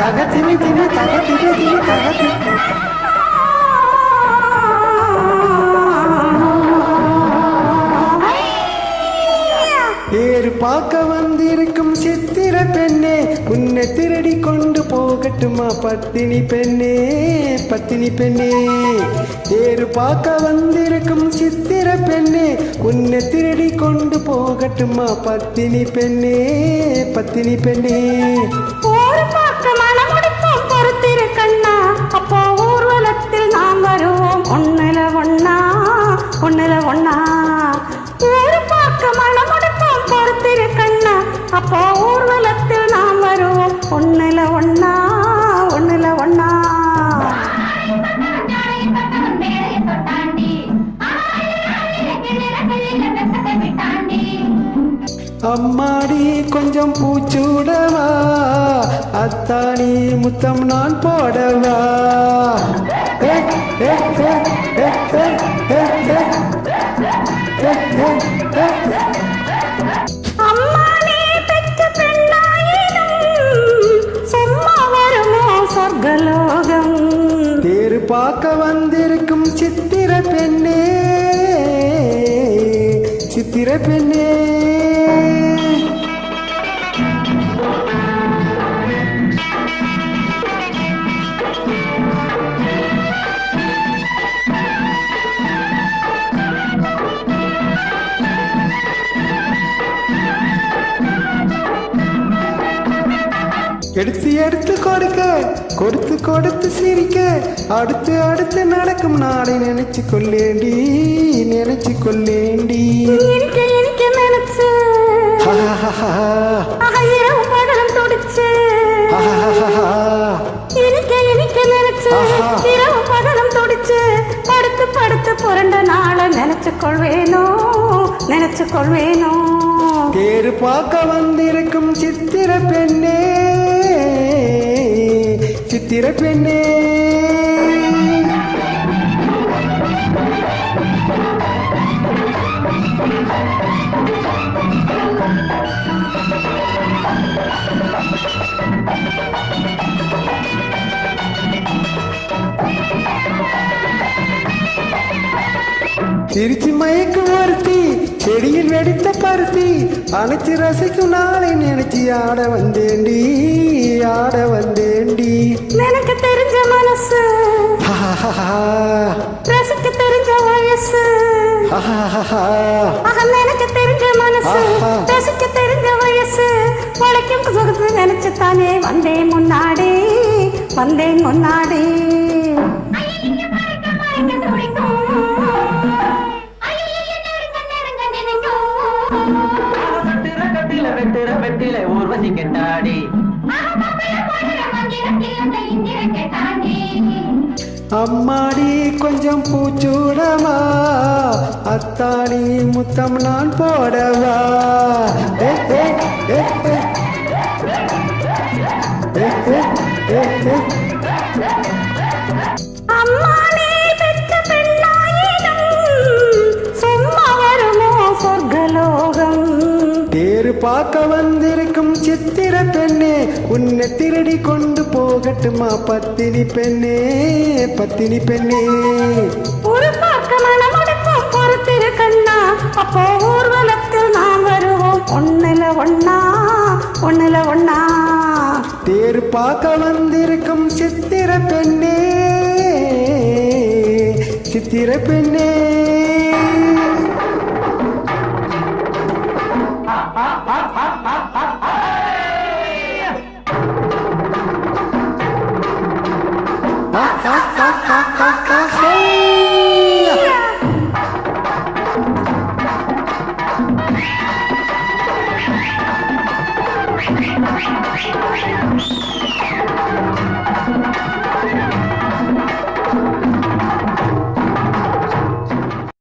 தகத்திமி திமி தகத்திமி திமி தகத்தி தேர் பார்க்க வந்திருக்கும் சித்திர பெண்ணே உன்னை திருடி கொண்டு போகட்டுமா பத்தினி பெண்ணே பத்தினி பெண்ணே தேர் பார்க்க வந்திருக்கும் சித்திர பெண்ணே உன்னை திருடி கொண்டு போகட்டுமா பத்தினி பெண்ணே பத்தினி பெண்ணே ஒரு பார்க்க மனமுடிப்போம் பொறுத்திரு கண்ணா அப்போ ஊர்வலத்தில் நாம் வருவோம் ஒண்ணுல ஒண்ணா ஒண்ணுல ஒண்ணா ஒரு பார்க்க மனமுடிப்போம் பொறுத்திரு கண்ணா அப்போ ஊர்வலத்தில் நாம் வருவோம் ஒண்ணுல ஒண்ணா ஒண்ணுல ஒண்ணா அம்மாடி கொஞ்சம் பூச்சூடவா அத்தாடி முத்தம் நான் போடவா அம்மா நீ பெற்ற பெண்ணாயினும் சும்மா வருமோ சொர்க்கலோகம் தேர் பார்க்க வந்திருக்கும் சித்திர பெண்ணே சித்திர பெண்ணே எடுத்து எடுத்து கொடுக்க கொடுத்து கொடுத்து சிரிக்க அடுத்து அடுத்து நடக்கும் நாளை நினைச்சு கொள்ளேண்டி நினைச்சு கொள்ளேண்டி எனக்கு எனக்கு நினைச்சு இரவு பகலும் துடிச்சு எனக்கு எனக்கு நினைச்சு இரவு பகலும் துடிச்சு படுத்து படுத்து புரண்ட நாளை நினைச்சு கொள்வேனோ நினைச்சு கொள்வேனோ தேர் பார்க்க வந்திருக்கும் சித்திர பெண்ணே சித்திர பெண்ணே திருச்சி மயக்கும் ஒருத்தி செடியில் வெடித்த பருத்தி அணைச்சு ரசிக்கும் நாளை நினைச்சு ஆட வந்தேண்டி ஆட வந்தேண்டி எனக்கு தெரிஞ்ச மனசு ரசிக்க தெரிஞ்ச வயசு எனக்கு தெரிஞ்ச மனசு ரசிக்க தெரிஞ்ச வயசு உழைக்கும் சுகத்து நினைச்சு தானே வந்தேன் முன்னாடி வந்தேன் முன்னாடி வெட்டில ஊர்வசி கெட்டாடி அம்மாடி கொஞ்சம் பூச்சூடவா அத்தாடி முத்தம் நான் போடவா அம்மா நீ பெற்ற பெண்ணாயினும் சும்மா வருமோ சொர்க்கலோகம் தேர் பார்க்க வந்திருக்கும் சித்திர பெண்ணே உன்னை திருடி கொண்டு போகட்டுமா பத்தினி பெண்ணே பத்தினி பெண்ணே ஒரு பார்க்க மனமுடிப்போம் பொறுத்திரு கண்ணா அப்போ ஊர்வலத்தில் நாம் வருவோம் ஒண்ணுல ஒண்ணா ஒண்ணுல ஒண்ணா தேர் பார்க்க வந்திருக்கும் சித்திர பெண்ணே சித்திர பெண்ணே Hey!